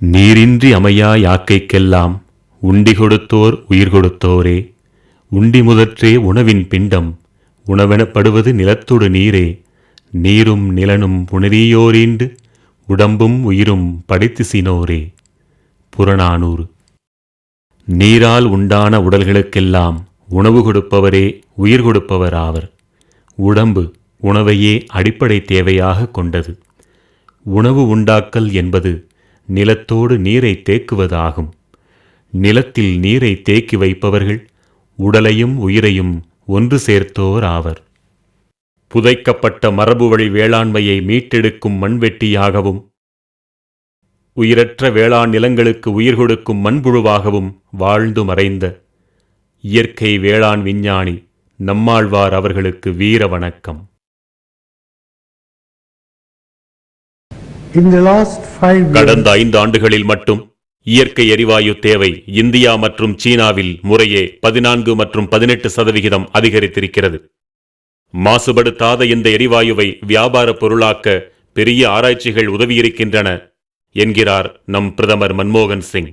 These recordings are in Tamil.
நீரின்றி அமையா யாக்கைக்கெல்லாம் உண்டி கொடுத்தோர் உயிர் கொடுத்தோரே. உண்டி முதற்றே உணவின் பிண்டம் உணவெனப்படுவது நிலத்தொடு நீரே. நீரும் நிலனும் புணரியோரீண்டு உடம்பும் உயிரும் படைத்துசினோரே. புறநானூறு. நீரால் உண்டான உடல்களுக்கெல்லாம் உணவு கொடுப்பவரே உயிர் கொடுப்பவராவர். உடம்பு உணவையே அடிப்படை தேவையாக கொண்டது. உணவு உண்டாக்கல் என்பது நிலத்தோடு நீரை தேக்குவதாகும். நிலத்தில் நீரை தேக்கி வைப்பவர்கள் உடலையும் உயிரையும் ஒன்று சேர்த்தோர் ஆவர். புதைக்கப்பட்ட மரபுவழி வேளாண்மையை மீட்டெடுக்கும் மண்வெட்டியாகவும் உயிரற்ற வேளாண் நிலங்களுக்கு உயிர் கொடுக்கும் மண்புழுவாகவும் வாழ்ந்து மறைந்த இயற்கை வேளாண் விஞ்ஞானி நம்மாழ்வார் அவர்களுக்கு வீர வணக்கம். கடந்த 5 ஆண்டுகளில் மட்டும் இயற்கை எரிவாயு தேவை இந்தியா மற்றும் சீனாவில் முறையே 14 மற்றும் 18% அதிகரித்திருக்கிறது. மாசுபடுத்தாத இந்த எரிவாயுவை வியாபார பொருளாக்க பெரிய ஆராய்ச்சிகள் உதவியிருக்கின்றன என்கிறார் நம் பிரதமர் மன்மோகன் சிங்.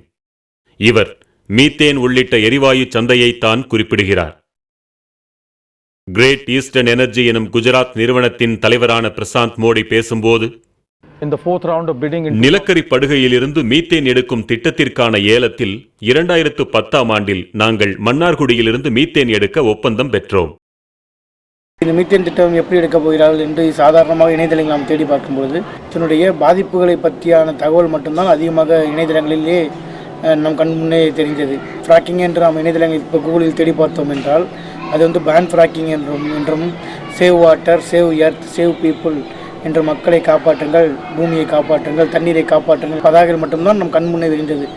இவர் மீத்தேன் உள்ளிட்ட எரிவாயு சந்தையைத்தான் குறிப்பிடுகிறார். கிரேட் ஈஸ்டர்ன் எனர்ஜி எனும் குஜராத் நிறுவனத்தின் தலைவரான பிரசாந்த் மோடி பேசும்போது, நிலக்கரி படுகையிலிருந்து மீத்தேன் எடுக்கும் திட்டத்திற்கான ஏலத்தில் 2010ஆம் ஆண்டில் நாங்கள் மன்னார்குடியிலிருந்து மீத்தேன் எடுக்க ஒப்பந்தம் பெற்றோம். இந்த மீத்தேன் திட்டம் எப்படி எடுக்கப் போகிறார்கள் என்று சாதாரணமாக இணையதளங்கள் நாம் தேடி பார்க்கும்போது இதனுடைய பாதிப்புகளை பற்றியான தகவல் மட்டும்தான் அதிகமாக இணையதளங்களிலே நம் கண் முன்னே தெரிந்தது. ஃப்ராக்கிங் என்று நாம் இணையதளங்கள் இப்போ கூகுளில் தேடி பார்த்தோம் என்றால் அது பேன் ஃப்ராக்கிங் என்றும் save water, save earth, save people என்ற மக்களை காப்பாற்றுங்கள், பூமியை காப்பாற்றுங்கள், தண்ணீரை காப்பாற்றுங்கள் பதாகைகள் மட்டும்தான் நம் கண் முன்னே தெரிந்தது.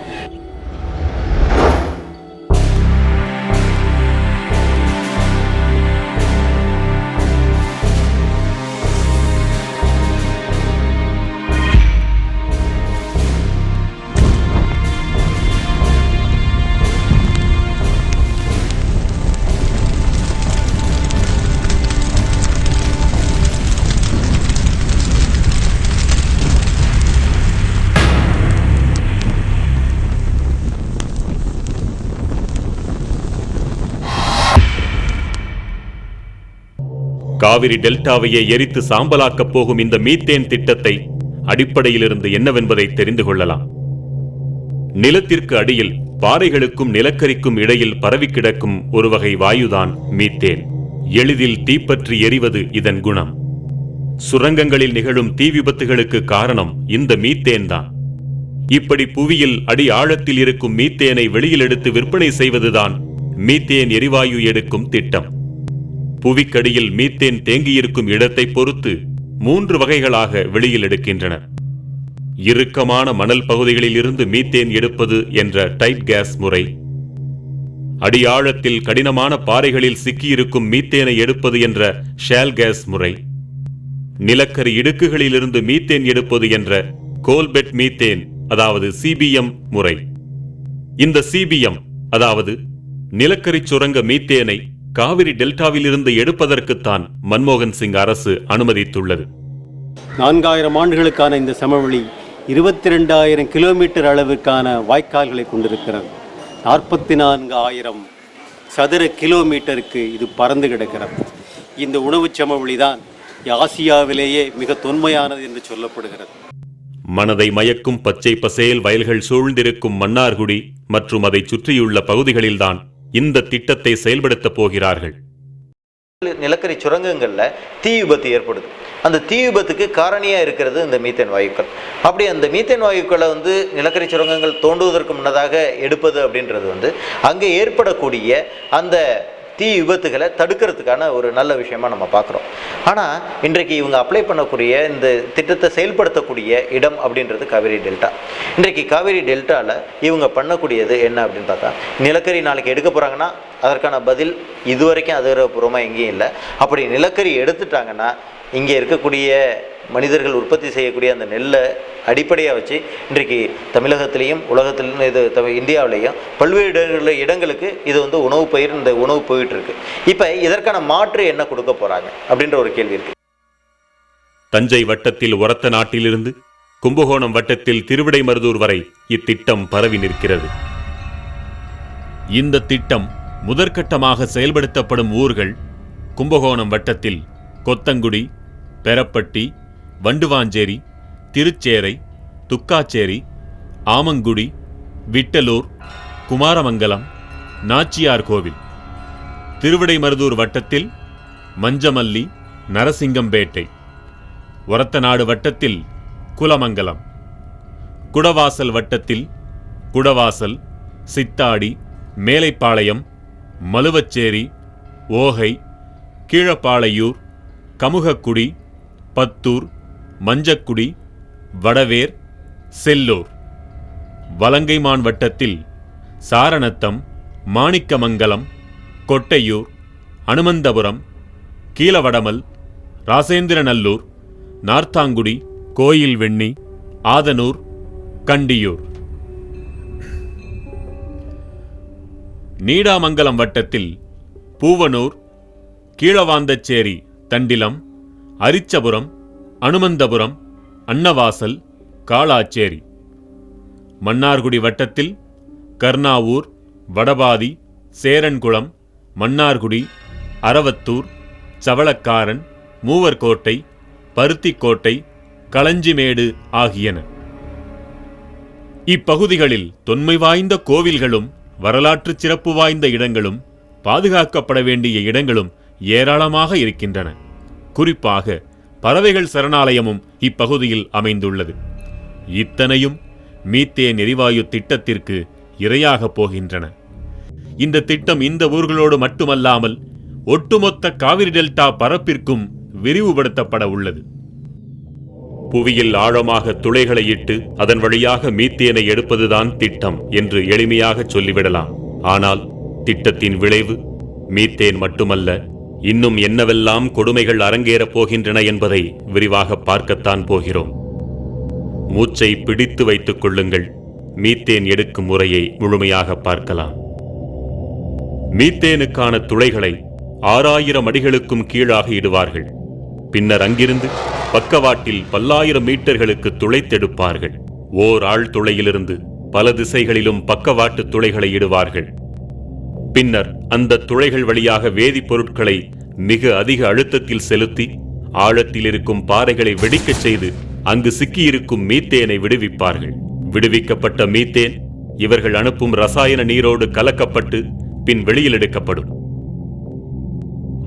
காவிரி டெல்டாவையே எரித்து சாம்பலாக்கப் போகும் இந்த மீத்தேன் திட்டத்தை அடிப்படையிலிருந்து என்னவென்பதை தெரிந்து கொள்ளலாம். நிலத்திற்கு அடியில் பாறைகளுக்கும் நிலக்கரிக்கும் இடையில் பரவி கிடக்கும் ஒரு வகை வாயுதான் மீத்தேன். எளிதில் தீப்பற்றி எரிவது இதன் குணம். சுரங்கங்களில் நிகழும் தீ விபத்துகளுக்கு காரணம் இந்த மீத்தேன் தான். இப்படி புவியில் அடி ஆழத்தில் இருக்கும் மீத்தேனை வெளியில் எடுத்து விற்பனை செய்வதுதான் மீத்தேன் எரிவாயு எடுக்கும் திட்டம். புவிக்கடியில் மீத்தேன் தேங்கியிருக்கும் இடத்தை பொறுத்து 3 வகைகளாக வெளியில் எடுக்கின்றனர். இறுக்கமான மணல் பகுதிகளில் இருந்து மீத்தேன் எடுப்பது என்ற டைட் கேஸ் முறை, அடியாழத்தில் கடினமான பாறைகளில் சிக்கியிருக்கும் மீத்தேனை எடுப்பது என்ற ஷேல் கேஸ் முறை, நிலக்கரி இடுக்குகளில் இருந்து மீத்தேன் எடுப்பது என்ற கோல்பெட் மீத்தேன் அதாவது சிபிஎம் முறை. இந்த சிபிஎம் அதாவது நிலக்கரி சுரங்க மீத்தேனை காவிரி டெல்டாவில் இருந்து எடுப்பதற்குத்தான் மன்மோகன் சிங் அரசு அனுமதித்துள்ளது. 4000 ஆண்டுகளுக்கான இந்த சமவெளி 22,000 கிலோமீட்டர் அளவிற்கான வாய்க்கால்களை கொண்டிருக்கிறது. 44,000 சதுர கிலோமீட்டருக்கு இது பறந்து கிடக்கிறது. இந்த உணவு சமவெளிதான் ஆசியாவிலேயே மிக தொன்மையானது என்று சொல்லப்படுகிறது. மனதை மயக்கும் பச்சை பசேல் வயல்கள் சூழ்ந்திருக்கும் மன்னார்குடி மற்றும் அதை சுற்றியுள்ள பகுதிகளில்தான் இந்த திட்டத்தை செயல்படுத்த போகிறார்கள். நிலக்கரி சுரங்கங்கள்ல தீ விபத்து ஏற்படுது. அந்த தீ விபத்துக்கு காரணியா இருக்கிறது இந்த மீத்தேன் வாயுக்கள். அப்படி அந்த மீத்தேன் வாயுக்களை நிலக்கரி சுரங்கங்கள் தோண்டுவதற்கு முன்னதாக எடுப்பது அப்படின்றது அங்கே ஏற்படக்கூடிய அந்த தீ விபத்துகளை தடுக்கிறதுக்கான ஒரு நல்ல விஷயமா நம்ம பார்க்குறோம். ஆனால் இன்றைக்கு இவங்க அப்ளை பண்ணக்கூடிய இந்த திட்டத்தை செயல்படுத்தக்கூடிய இடம் அப்படின்றது காவிரி டெல்டா. இன்றைக்கு காவிரி டெல்டாவில் இவங்க பண்ணக்கூடியது என்ன அப்படின்னு பார்த்தா, நிலக்கரி நாளைக்கு எடுக்க போகிறாங்கன்னா அதற்கான பதில் இதுவரைக்கும் அதிகாரப்பூர்வமாக எங்கேயும் இல்லை. அப்படி நிலக்கரி எடுத்துட்டாங்கன்னா இங்கே இருக்கக்கூடிய மனிதர்கள் உற்பத்தி செய்யக்கூடிய அந்த நெல்லை அடிப்படையாக வச்சு இன்றைக்கு தமிழகத்திலையும் உலகத்திலும் இது இந்தியாவிலையும் பல்வேறு இடங்களுக்கு இது உணவு பயிர், இந்த உணவு போயிட்டு இருக்கு. இப்போ இதற்கான மாற்று என்ன கொடுக்க போறாங்க அப்படின்ற ஒரு கேள்வி இருக்கு. தஞ்சை வட்டத்தில் ஒரத்த நாட்டிலிருந்து கும்பகோணம் வட்டத்தில் திருவிடைமருதூர் வரை இத்திட்டம் பரவி நிற்கிறது. இந்த திட்டம் முதற்கட்டமாக செயல்படுத்தப்படும் ஊர்கள் கும்பகோணம் வட்டத்தில் கொத்தங்குடி, பெரப்பட்டி, வண்டுவாஞ்சேரி, திருச்சேரை, துக்காச்சேரி, ஆமங்குடி, விட்டலூர், குமாரமங்கலம், நாச்சியார் கோவில். திருவிடைமருதூர் வட்டத்தில் மஞ்சமல்லி, நரசிங்கம்பேட்டை. ஒரத்தநாடு வட்டத்தில் குலமங்கலம். குடவாசல் வட்டத்தில் குடவாசல், சித்தாடி, மேலைப்பாளையம், மலுவச்சேரி, ஓகை, கீழப்பாளையூர், கமுகக்குடி, பத்தூர், மஞ்சக்குடி, வடவேர், செல்லூர். வலங்கைமான் வட்டத்தில் சாரணத்தம், மாணிக்கமங்கலம், கொட்டையூர், அனுமந்தபுரம், கீழவடமல், ராசேந்திரநல்லூர், நார்த்தாங்குடி, கோயில்வெண்ணி, ஆதனூர், கண்டியூர். நீடாமங்கலம் வட்டத்தில் பூவனூர், கீழவாந்தச்சேரி, தண்டிலம், அரிச்சபுரம், அனுமந்தபுரம், அன்னவாசல், காளாச்சேரி. மன்னார்குடி வட்டத்தில் கர்ணாவூர், வடபாதி, சேரன்குளம், மன்னார்குடி, அரவத்தூர், சவளக்காரன், மூவர்கோட்டை, பருத்திக்கோட்டை, களஞ்சிமேடு ஆகியன. இப்பகுதிகளில் தொன்மை வாய்ந்த கோவில்களும் வரலாற்று சிறப்பு வாய்ந்த இடங்களும் பாதுகாக்கப்பட வேண்டிய இடங்களும் ஏராளமாக இருக்கின்றன. குறிப்பாக பறவைகள் சரணாலயமும் இப்பகுதியில் அமைந்துள்ளது. இத்தனையும் மீத்தேன் எரிவாயு திட்டத்திற்கு இரையாக போகின்றன. இந்த திட்டம் இந்த ஊர்களோடு மட்டுமல்லாமல் ஒட்டுமொத்த காவிரி டெல்டா பரப்பிற்கும் விரிவுபடுத்தப்பட உள்ளது. புவியில் ஆழமாக துளைகளை இட்டு அதன் வழியாக மீத்தேனை எடுப்பதுதான் திட்டம் என்று எளிமையாக சொல்லிவிடலாம். ஆனால் திட்டத்தின் விளைவு மீத்தேன் மட்டுமல்ல, இன்னும் என்னவெல்லாம் கொடுமைகள் அரங்கேறப் போகின்றன என்பதை விரிவாக பார்க்கத்தான் போகிறோம். மூச்சை பிடித்து வைத்துக் கொள்ளுங்கள். மீத்தேன் எடுக்கும் முறையை முழுமையாக பார்க்கலாம். மீத்தேனுக்கான துளைகளை 6000 அடிகளுக்கும் கீழாக இடுவார்கள். பின்னர் அங்கிருந்து பக்கவாட்டில் பல்லாயிரம் மீட்டர்களுக்கு துளைத்தெடுப்பார்கள். ஓர் ஆழ்துளையிலிருந்து பல திசைகளிலும் பக்கவாட்டு துளைகளை இடுவார்கள். பின்னர் அந்த துளைகள் வழியாக வேதிப்பொருட்களை மிக அதிக அழுத்தத்தில் செலுத்தி ஆழத்தில் இருக்கும் பாறைகளை வெடிக்கச் செய்து அங்கு சிக்கியிருக்கும் மீத்தேனை விடுவிப்பார்கள். விடுவிக்கப்பட்ட மீத்தேன் இவர்கள் அனுப்பும் ரசாயன நீரோடு கலக்கப்பட்டு பின் வெளியில் எடுக்கப்படும்.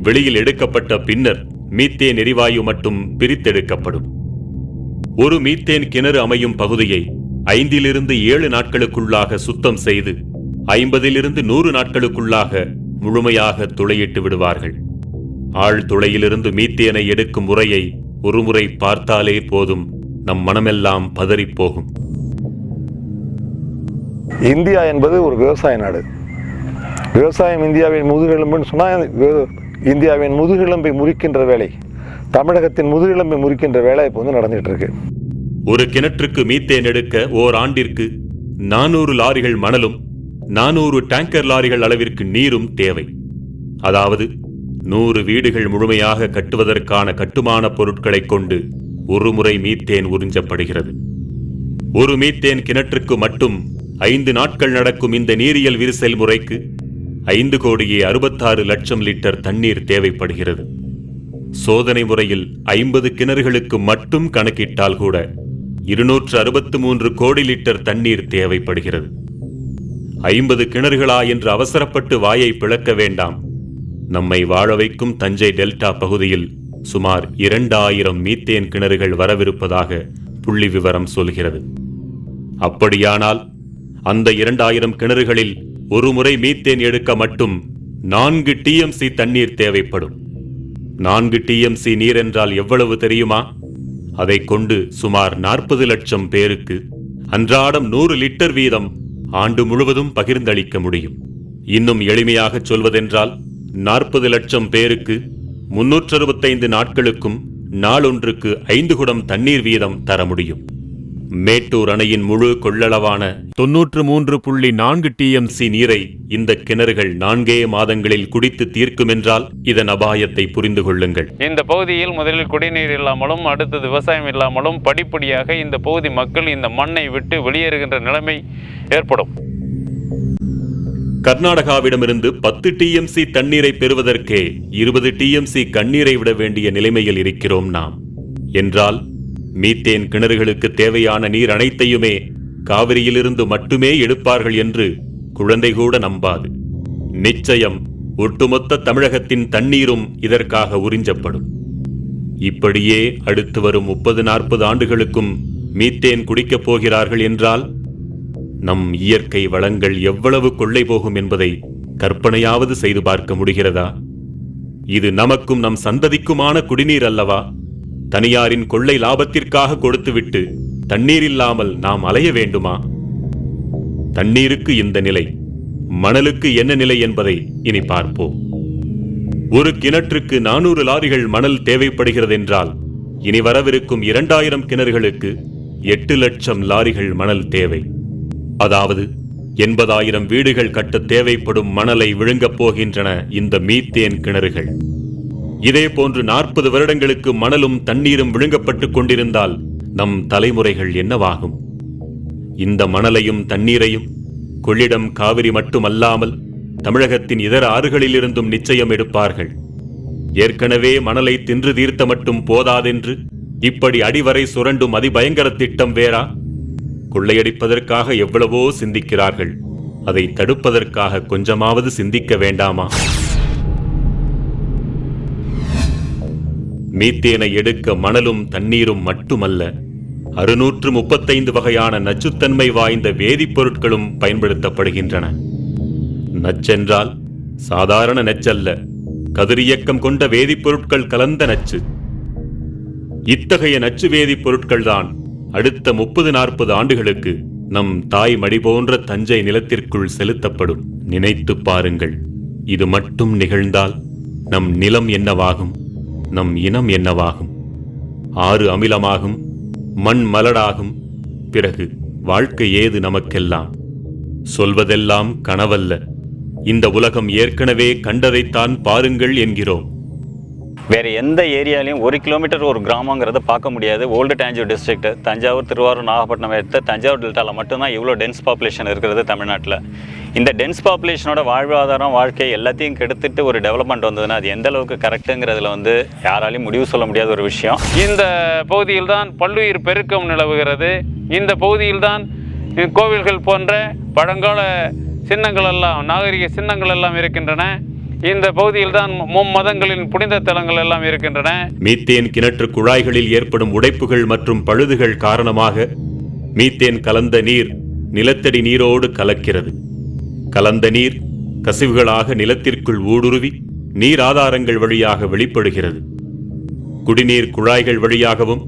வெளியில் எடுக்கப்பட்ட பின்னர் மீத்தேன் எரிவாயு மட்டும் பிரித்தெடுக்கப்படும். ஒரு மீத்தேன் கிணறு அமையும் பகுதியை 5 to 7 நாட்களுக்குள்ளாக சுத்தம் செய்து 50 to 100 நாட்களுக்குள்ளாக முழுமையாக துளையிட்டு விடுவார்கள். ஆழ்துளையிலிருந்து மீத்தேனை எடுக்கும் முறையை ஒருமுறை பார்த்தாலே போதும், நம் மனமெல்லாம் பதறிப்போகும். இந்தியா என்பது ஒரு விவசாய நாடு. விவசாயம் இந்தியாவின் முதுகெலும்புன்னு சொன்னால் இந்தியாவின் முதுகெலும்பை முறிக்கின்ற வேலை, தமிழகத்தின் முதுகெலும்பை முறிக்கின்ற வேலை இப்போ நடந்துட்டு இருக்கு. ஒரு கிணற்றுக்கு மீத்தேன் எடுக்க ஓர் ஆண்டிற்கு 400 லாரிகள் மணலும் 400 டேங்கர் லாரிகள் அளவிற்கு நீரும் தேவை. அதாவது 100 வீடுகள் முழுமையாக கட்டுவதற்கான கட்டுமான பொருட்களை கொண்டு ஒரு முறை மீத்தேன் உறிஞ்சப்படுகிறது. ஒரு மீத்தேன் கிணற்றுக்கு மட்டும் 5 நாட்கள் நடக்கும் இந்த நீரியல் விரிசல் முறைக்கு 5,66,00,000 லிட்டர் தண்ணீர் தேவைப்படுகிறது. சோதனை முறையில் 50 கிணறுகளுக்கு மட்டும் கணக்கிட்டால் கூட 263 கோடி லிட்டர் தண்ணீர் தேவைப்படுகிறது. 50 கிணறுகளா என்று அவசரப்பட்டு வாயை பிளக்க வேண்டாம். நம்மை வாழ வைக்கும் தஞ்சை டெல்டா பகுதியில் சுமார் 2000 மீத்தேன் கிணறுகள் வரவிருப்பதாக புள்ளி விவரம் சொல்கிறது. அப்படியானால் அந்த 2000 கிணறுகளில் ஒரு முறை மீத்தேன் எடுக்க மட்டும் 4 TMC தண்ணீர் தேவைப்படும். 4 TMC நீர் என்றால் எவ்வளவு தெரியுமா? அதை கொண்டு சுமார் 40 லட்சம் பேருக்கு அன்றாடம் 100 லிட்டர் வீதம் ஆண்டு முழுவதும் பகிர்ந்தளிக்க முடியும். இன்னும் எளிமையாக சொல்வதென்றால் 40 லட்சம் பேருக்கு 365 நாட்களுக்கும் நாளொன்றுக்கு 5 குடம் தண்ணீர் வீதம் தர முடியும். மேட்டூர் அணையின் முழு கொள்ளளவான 93.4 TMC நீரை இந்த கிணறுகள் 4 மாதங்களில் குடித்து தீர்க்குமென்றால் இதன் அபாயத்தை புரிந்து கொள்ளுங்கள். இந்த பகுதியில் முதலில் குடிநீர் இல்லாமலும் அடுத்தது விவசாயம் இல்லாமலும் படிப்படியாக இந்த பகுதி மக்கள் இந்த மண்ணை விட்டு வெளியேறுகின்ற நிலைமை ஏற்படும். கர்நாடகாவிடமிருந்து 10 TMC தண்ணீரை பெறுவதற்கே 20 TMC கண்ணீரை விட வேண்டிய நிலைமையில் இருக்கிறோம் நாம். என்றால் மீத்தேன் கிணறுகளுக்கு தேவையான நீர் அனைத்தையுமே காவிரியிலிருந்து மட்டுமே எடுப்பார்கள் என்று குழந்தை கூட நம்பாது. நிச்சயம் ஒட்டுமொத்த தமிழகத்தின் தண்ணீரும் இதற்காக உறிஞ்சப்படும். இப்படியே அடுத்து வரும் 30-40 ஆண்டுகளுக்கும் மீத்தேன் குடிக்கப் போகிறார்கள் என்றால் நம் இயற்கை வளங்கள் எவ்வளவு கொள்ளை போகும் என்பதை கற்பனையாவது செய்து பார்க்க முடிகிறதா? இது நமக்கும் நம் சந்ததிக்குமான குடிநீர் அல்லவா? தனியாரின் கொள்ளை லாபத்திற்காக கொடுத்துவிட்டு தண்ணீர் இல்லாமல் நாம் அலைய வேண்டுமா? தண்ணீருக்கு இந்த நிலை, மணலுக்கு என்ன நிலை என்பதை இனி பார்ப்போம். ஒரு கிணற்றுக்கு 400 லாரிகள் மணல் தேவைப்படுகிறது என்றால் இனி வரவிருக்கும் 2000 கிணறுகளுக்கு 8 லட்சம் லாரிகள் மணல் தேவை. அதாவது 80,000 வீடுகள் கட்ட தேவைப்படும் மணலை விழுங்கப் போகின்றன இந்த மீத்தேன் கிணறுகள். இதே போன்று 40 வருடங்களுக்கு மணலும் தண்ணீரும் விழுங்கப்பட்டுக் கொண்டிருந்தால் நம் தலைமுறைகள் என்னவாகும்? இந்த மணலையும் தண்ணீரையும் கொள்ளிடம் காவிரி மட்டுமல்லாமல் தமிழகத்தின் இதர ஆறுகளிலிருந்தும் நிச்சயம் எடுப்பார்கள். ஏற்கனவே மணலை தின்று தீர்த்த மட்டும் போதாதென்று இப்படி அடிவரை சுரண்டும் அதிபயங்கர திட்டம் வேறா? கொள்ளையடிப்பதற்காக எவ்வளவோ சிந்திக்கிறார்கள். அதை தடுப்பதற்காக கொஞ்சமாவது சிந்திக்க வேண்டாமா? மீத்தேனை எடுக்க மணலும் தண்ணீரும் மட்டுமல்ல, 635 வகையான நச்சுத்தன்மை வாய்ந்த வேதிப்பொருட்களும் பயன்படுத்தப்படுகின்றன. நச்சென்றால் சாதாரண நச்சல்ல, கதிரியக்கம் கொண்ட வேதிப்பொருட்கள் கலந்த நச்சு. இத்தகைய நச்சு வேதிப்பொருட்கள்தான் அடுத்த 30-40 ஆண்டுகளுக்கு நம் தாய் மடி போன்ற தஞ்சை நிலத்திற்குள் செலுத்தப்படும். நினைத்து பாருங்கள், இது மட்டும் நிகழ்ந்தால் நம் நிலம் என்னவாகும்? நம் இனம் என்னவாகும்? ஆறு அமிலமாகும், மண் மலடாகும். பிறகு வாழ்க்கை ஏது நமக்கெல்லாம்? சொல்வதெல்லாம் கனவல்ல. இந்த உலகம் ஏற்கனவே கண்டதைத்தான் பாருங்கள் என்கிறோம். வேறு எந்த ஏரியாலையும் 1 கிலோமீட்டர் ஒரு கிராமங்கிறத பார்க்க முடியாது. ஓல்டு தஞ்சை டிஸ்ட்ரிக்ட், தஞ்சாவூர், திருவாரூர், நாகப்பட்டினம் எடுத்த தஞ்சாவூர் டெல்டாவில் மட்டும்தான் இவ்வளோ டென்ஸ் பாப்புலேஷன் இருக்கிறது தமிழ்நாட்டில். இந்த டென்ஸ் பாப்புலேஷனோட வாழ்வாதாரம், வாழ்க்கை எல்லாத்தையும் கெடுத்துட்டு ஒரு டெவலப்மெண்ட் வந்ததுன்னா அது எந்த அளவுக்கு கரெக்டுங்கிறதுல யாராலையும் முடிவு சொல்ல முடியாத ஒரு விஷயம். இந்த பகுதியில் தான் பல்லுயிர் பெருக்கம் நிலவுகிறது. இந்த பகுதியில் தான் கோவில்கள் போன்ற பழங்கால சின்னங்கள் எல்லாம், நாகரிக சின்னங்கள் எல்லாம் இருக்கின்றன. இந்த பகுதியில் தான் மும்மதங்களின் புனித தலங்கள் எல்லாம் இருக்கின்றன. மீத்தேன் கிணற்று குழாய்களில் ஏற்படும் உடைப்புகள் மற்றும் பழுதுகள் காரணமாக மீத்தேன் கலந்த நீர் நிலத்தடி நீரோடு கலக்கிறது. கலந்த நீர் கசிவுகளாக நிலத்திற்குள் ஊடுருவி நீர் ஆதாரங்கள் வழியாக வெளிப்படுகிறது. குடிநீர் குழாய்கள் வழியாகவும்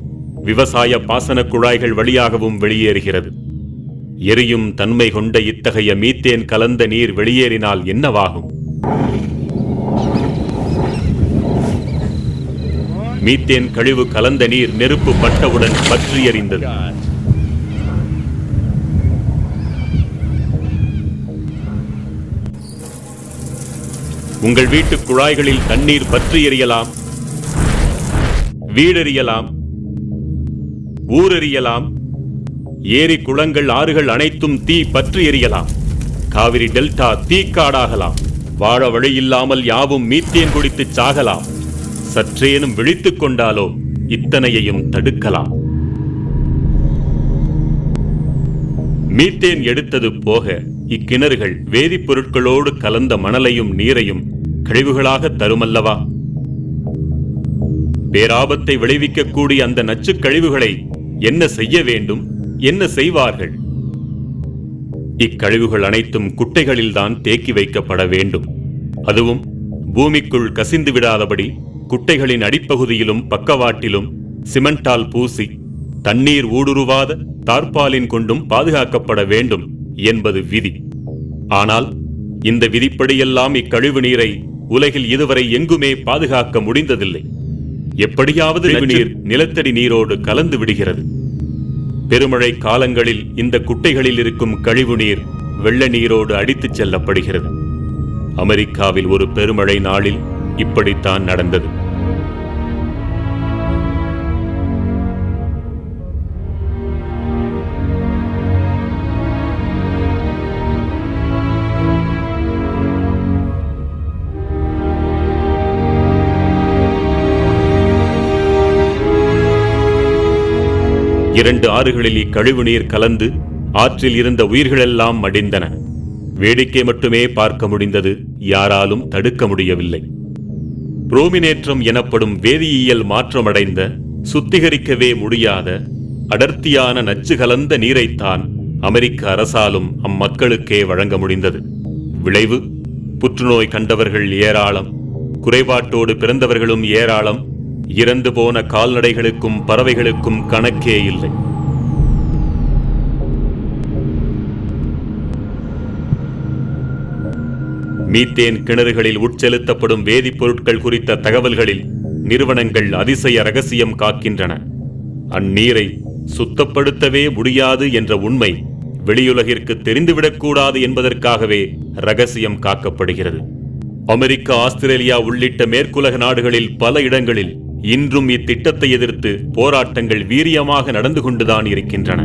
விவசாய பாசன குழாய்கள் வழியாகவும் வெளியேறுகிறது. எரியும் தன்மை கொண்ட இத்தகைய மீத்தேன் கலந்த நீர் வெளியேறினால் என்னவாகும்? மீத்தேன் கழிவு கலந்த நீர் நெருப்பு பட்டவுடன் பற்றி எறிந்தது. உங்கள் வீட்டு குழாய்களில் தண்ணீர் பற்றி எறியலாம், வீடெறியலாம், ஊரெறியலாம், ஏரி குளங்கள் ஆறுகள் அனைத்தும் தீ பற்றி எறியலாம். காவிரி டெல்டா தீக்காடாகலாம். வாழ வழியில்லாமல் யாவும் மீத்தேன் குடித்து சாகலாம். சற்றேனும் விழித்துக் கொண்டாலோ இத்தனையையும் தடுக்கலாம். மீத்தேன் எடுத்தது போக இக்கிணறுகள் வேதிப்பொருட்களோடு கலந்த மணலையும் நீரையும் கழிவுகளாக தருமல்லவா? பேராபத்தை விளைவிக்கக்கூடிய அந்த நச்சு கழிவுகளை என்ன செய்ய வேண்டும், என்ன செய்வார்கள்? இக்கழிவுகள் அனைத்தும் குட்டைகளில்தான் தேக்கி வைக்கப்பட வேண்டும். அதுவும் பூமிக்குள் கசிந்து விடாதபடி குட்டைகளின் அடிப்பகுதியிலும் பக்கவாட்டிலும் சிமெண்டால் பூசி தண்ணீர் ஊடுருவாத தார்பாலின் கொண்டும் பாதுகாக்கப்பட வேண்டும் என்பது விதி. ஆனால் இந்த விதிப்படியெல்லாம் இக்கழிவு நீரை உலகில் இதுவரை எங்குமே பாதுகாக்க முடிந்ததில்லை. எப்படியாவது நீர் நிலத்தடி நீரோடு கலந்து விடுகிறது. பெருமழை காலங்களில் இந்த குட்டைகளில் இருக்கும் கழிவுநீர் வெள்ள நீரோடு அடித்துச் செல்லப்படுகிறது. அமெரிக்காவில் ஒரு பெருமழை நாளில் இப்படித்தான் நடந்தது. இரண்டு ஆறுகளில் இக்கழிவு நீர் கலந்து ஆற்றில் இருந்த உயிர்களெல்லாம் மடிந்தன. வேடிக்கை மட்டுமே பார்க்க முடிந்தது, யாராலும் தடுக்க முடியவில்லை. புரோமினேற்றம் எனப்படும் வேதியியல் மாற்றமடைந்த, சுத்திகரிக்கவே முடியாத அடர்த்தியான நச்சு கலந்த நீரைத்தான் அமெரிக்க அரசாலும் அம்மக்களுக்கே வழங்க முடிந்தது. விளைவு, புற்றுநோய் கண்டவர்கள் ஏராளம், குறைபாட்டோடு பிறந்தவர்களும் ஏராளம், இறந்து போன கால்நடைகளுக்கும் பறவைகளுக்கும் கணக்கே இல்லை. மீத்தேன் கிணறுகளில் உட்செலுத்தப்படும் வேதிப்பொருட்கள் குறித்த தகவல்களில் நிறுவனங்கள் அதிசய ரகசியம் காக்கின்றன. அந்நீரை சுத்தப்படுத்தவே முடியாது என்ற உண்மை வெளியுலகிற்கு தெரிந்துவிடக்கூடாது என்பதற்காகவே ரகசியம் காக்கப்படுகிறது. அமெரிக்கா, ஆஸ்திரேலியா உள்ளிட்ட மேற்குலக நாடுகளில் பல இடங்களில் இன்றும் இத்திட்டத்தை எதிர்த்து போராட்டங்கள் வீரியமாக நடந்து கொண்டுதான் இருக்கின்றன.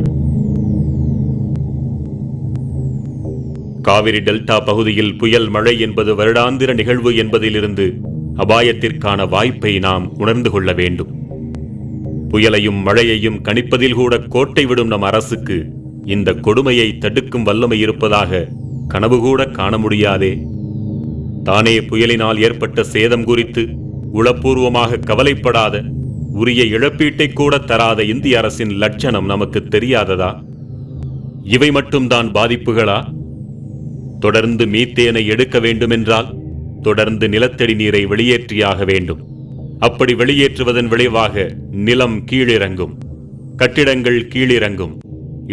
காவிரி டெல்டா பகுதியில் புயல் மழை என்பது வருடாந்திர நிகழ்வு என்பதிலிருந்து அபாயத்திற்கான வாய்ப்பை நாம் உணர்ந்து கொள்ள வேண்டும். புயலையும் மழையையும் கணிப்பதில் கூட கோட்டை விடும் நம் அரசுக்கு இந்த கொடுமையை தடுக்கும் வல்லமை இருப்பதாக கனவு கூட காண முடியாதே. தானே புயலினால் ஏற்பட்ட சேதம் குறித்து உளப்பூர்வமாக கவலைப்படாத, உரிய இழப்பீட்டை கூட தராத இந்திய அரசின் லட்சணம் நமக்கு தெரியாததா? இவை மட்டும்தான் பாதிப்புகளா? தொடர்ந்து மீத்தேனை எடுக்க வேண்டுமென்றால் தொடர்ந்து நிலத்தடி நீரை வெளியேற்றியாக வேண்டும். அப்படி வெளியேற்றுவதன் விளைவாக நிலம் கீழிறங்கும், கட்டிடங்கள் கீழிறங்கும்,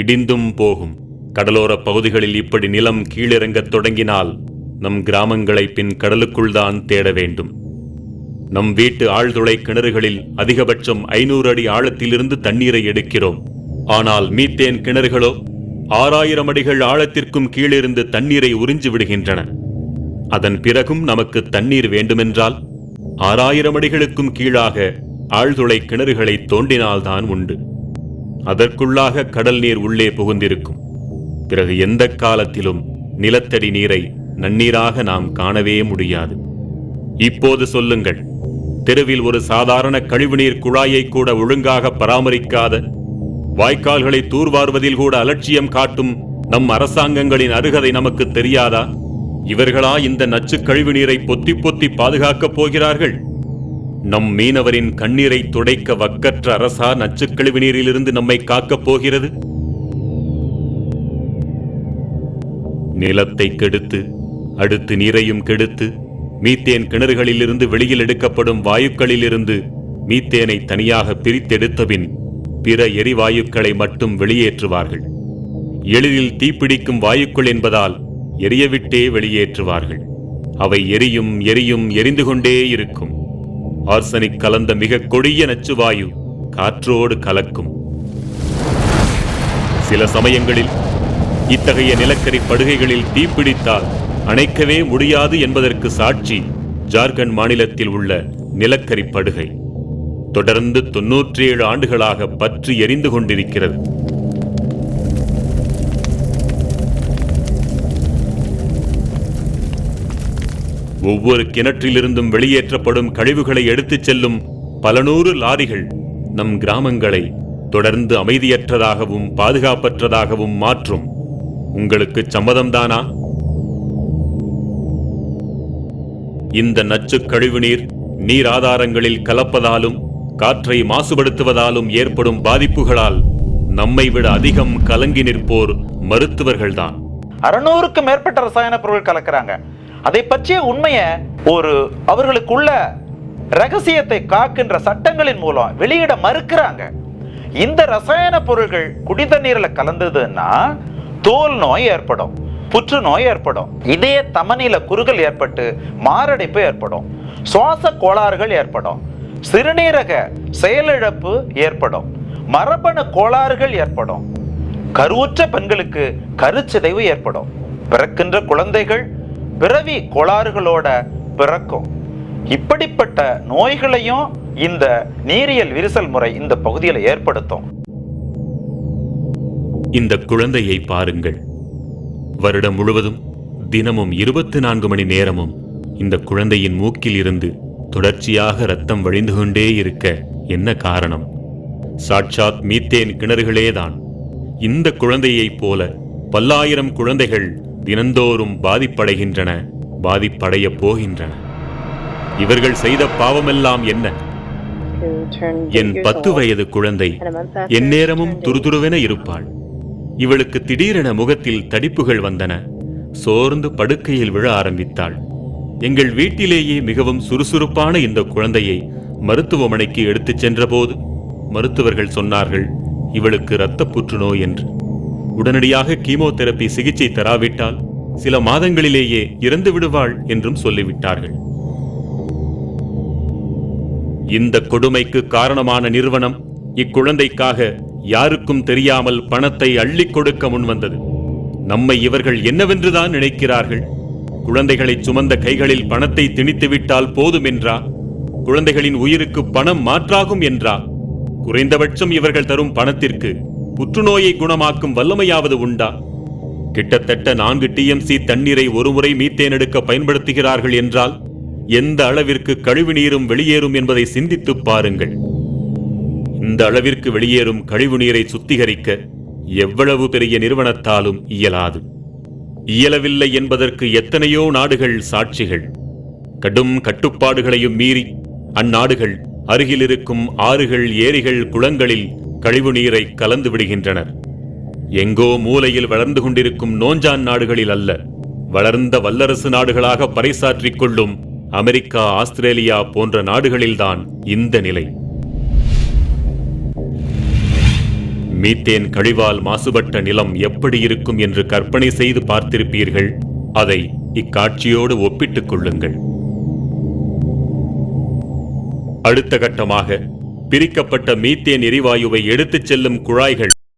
இடிந்தும் போகும். கடலோர பகுதிகளில் இப்படி நிலம் கீழிறங்கத் தொடங்கினால் நம் கிராமங்களை பின் கடலுக்குள் தான் தேட வேண்டும். நம் வீட்டு ஆழ்துளை கிணறுகளில் அதிகபட்சம் 500 அடி ஆழத்திலிருந்து தண்ணீரை எடுக்கிறோம். ஆனால் மீத்தேன் கிணறுகளோ 6000 அடிகள் ஆழத்திற்கும் கீழிருந்து தண்ணீரை உறிஞ்சி விடுகின்றன. அதன் பிறகும் நமக்கு தண்ணீர் வேண்டுமென்றால் 6000 அடிகளுக்கும் கீழாக ஆழ்துளை கிணறுகளை தோண்டினால்தான் உண்டு. அதற்குள்ளாக கடல் நீர் உள்ளே புகுந்திருக்கும். பிறகு எந்த காலத்திலும் நிலத்தடி நீரை நன்னீராக நாம் காணவே முடியாது. இப்போது சொல்லுங்கள், தெருவில் ஒரு சாதாரண கழிவுநீர் குழாயை கூட ஒழுங்காக பராமரிக்காத, வாய்க்கால்களை தூர்வாருவதில் கூட அலட்சியம் காட்டும் நம் அரசாங்கங்களின் அருகதை நமக்கு தெரியாதா? இவர்களா இந்த நச்சு கழிவு நீரை பொத்தி பொத்தி பாதுகாக்கப் போகிறார்கள்? நம் மீனவரின் கண்ணீரை துடைக்க வக்கற்ற அரசா நச்சு கழிவு நீரிலிருந்து நம்மை காக்கப் போகிறது? நிலத்தை கெடுத்து அடுத்து நீரையும் கெடுத்து மீத்தேன் கிணறுகளிலிருந்து வெளியில் எடுக்கப்படும் வாயுக்களிலிருந்து மீத்தேனை தனியாக பிரித்தெடுத்தபின் பிற எரிவாயுக்களை மட்டும் வெளியேற்றுவார்கள். எளிதில் தீப்பிடிக்கும் வாயுக்கள் என்பதால் எரியவிட்டே வெளியேற்றுவார்கள். அவை எரியும் எரியும் எரிந்து கொண்டே இருக்கும். ஆர்சனிக் கலந்த மிக கொடிய நச்சுவாயு காற்றோடு கலக்கும். சில சமயங்களில் இத்தகைய நிலக்கரி படுகைகளில் தீப்பிடித்தால் அணைக்கவே முடியாது என்பதற்கு சாட்சி ஜார்க்கண்ட் மாநிலத்தில் உள்ள நிலக்கரி படுகை. தொடர்ந்து 97 ஆண்டுகளாக பற்றி எரிந்து கொண்டிருக்கிறது. ஒவ்வொரு கிணற்றிலிருந்தும் வெளியேற்றப்படும் கழிவுகளை எடுத்துச் செல்லும் பல நூறு லாரிகள் நம் கிராமங்களை தொடர்ந்து அமைதியற்றதாகவும் பாதுகாப்பற்றதாகவும் மாற்றும். உங்களுக்கு சம்மதம்தானா? இந்த நச்சு கழிவுநீர் நீர் ஆதாரங்களில் கலப்பதாலும் காற்றை மாசுபடுத்துவதாலும் ஏற்படும் பாதிப்புகளால் நம்மை விட அதிகம் கலங்கி நிற்போர் மருத்துவர்கள்தான். 600க்கு மேற்பட்ட ரசாயன பொருட்கள் கலக்கிறாங்க. அதை பற்றிய உண்மையை அவர்களுக்குள்ள ரகசியத்தை காக்கின்ற சட்டங்களின் மூலம் வெளியிட மறுக்கிறாங்க. இந்த ரசாயன பொருட்கள் குடிதண்ணீரில் கலந்ததுன்னா தோல் நோய் ஏற்படும், புற்றுநோய் ஏற்படும், இதய தமனில குறுகல் ஏற்பட்டு மாரடைப்பு ஏற்படும், சுவாச கோளாறுகள் ஏற்படும், சிறுநீரக செயலிழப்பு ஏற்படும், மரபணு கோளாறுகள் ஏற்படும். கருவுற்ற பெண்களுக்கு கருச்சிதைவு ஏற்படும். பிறக்கின்ற குழந்தைகள் பிறவி கோளாறுகளோட பிறக்கும். இப்படிப்பட்ட நோய்களையும் இந்த நீரியல் விரிசல் முறை இந்த பகுதியில் ஏற்படுத்தும். இந்த குழந்தையை பாருங்கள். வருடம் முழுவதும் தினமும் 24 மணி நேரமும் இந்த குழந்தையின் மூக்கில் இருந்து தொடர்ச்சியாக இரத்தம் வழிந்து கொண்டே இருக்க என்ன காரணம்? சாட்சாத் மீத்தேன் கிணறுகளேதான். இந்த குழந்தையைப் போல பல்லாயிரம் குழந்தைகள் தினந்தோறும் பாதிப்படைகின்றன, பாதிப்படைய போகின்றன. இவர்கள் செய்த பாவமெல்லாம் என்ன? என் 10 வயது குழந்தை எந்நேரமும் துருதுருவென இருப்பாள். இவளுக்கு திடீரென முகத்தில் தடிப்புகள் வந்தன. சோர்ந்து படுக்கையில் விழ ஆரம்பித்தாள். எங்கள் வீட்டிலேயே மிகவும் சுறுசுறுப்பான இந்த குழந்தையை மருத்துவமனைக்கு எடுத்துச் சென்றபோது மருத்துவர்கள் சொன்னார்கள், இவளுக்கு இரத்த புற்றுநோய் என்று. உடனடியாக கீமோதெரபி சிகிச்சை தராவிட்டால் சில மாதங்களிலேயே இறந்து விடுவாள் என்றும் சொல்லிவிட்டார்கள். இந்த கொடுமைக்கு காரணமான நிறுவனம் இக்குழந்தைக்காக யாருக்கும் தெரியாமல் பணத்தை அள்ளிக் கொடுக்க முன்வந்தது. நம்மை இவர்கள் என்னவென்றுதான் நினைக்கிறார்கள்? குழந்தைகளை சுமந்த கைகளில் பணத்தை திணித்துவிட்டால் போதும் என்றா? குழந்தைகளின் உயிருக்கு பணம் மாற்றாகும் என்றா? குறைந்தபட்சம் இவர்கள் தரும் பணத்திற்கு புற்றுநோயை குணமாக்கும் வல்லமையாவது உண்டா? கிட்டத்தட்ட 4 TMC தண்ணீரை ஒருமுறை மீத்தேன் எடுக்க பயன்படுத்துகிறார்கள் என்றால் எந்த அளவிற்கு கழிவு நீரும் வெளியேறும் என்பதை சிந்தித்துப் பாருங்கள். இந்த அளவிற்கு வெளியேறும் கழிவு நீரை சுத்திகரிக்க எவ்வளவு பெரிய நிறுவனத்தாலும் இயலாது. இயலவில்லை என்பதற்கு எத்தனையோ நாடுகள் சாட்சிகள். கடும் கட்டுப்பாடுகளையும் மீறி அந்நாடுகள் அருகில் இருக்கும் ஆறுகள், ஏரிகள், குளங்களில் கழிவு நீரை கலந்து விடுகின்றனர். எங்கோ மூலையில் வளர்ந்து கொண்டிருக்கும் நோஞ்சான் நாடுகளில் அல்ல, வளர்ந்த வல்லரசு நாடுகளாக பறைசாற்றிக் கொள்ளும் அமெரிக்கா, ஆஸ்திரேலியா போன்ற நாடுகளில்தான் இந்த நிலை. மீத்தேன் கழிவால் மாசுபட்ட நிலம் எப்படி இருக்கும் என்று கற்பனை செய்து பார்த்திருப்பீர்கள். அதை இக்காட்சியோடு ஒப்பிட்டுக் கொள்ளுங்கள். அடுத்த கட்டமாக பிரிக்கப்பட்ட மீத்தேன் எரிவாயுவை எடுத்துச் செல்லும் குழாய்கள்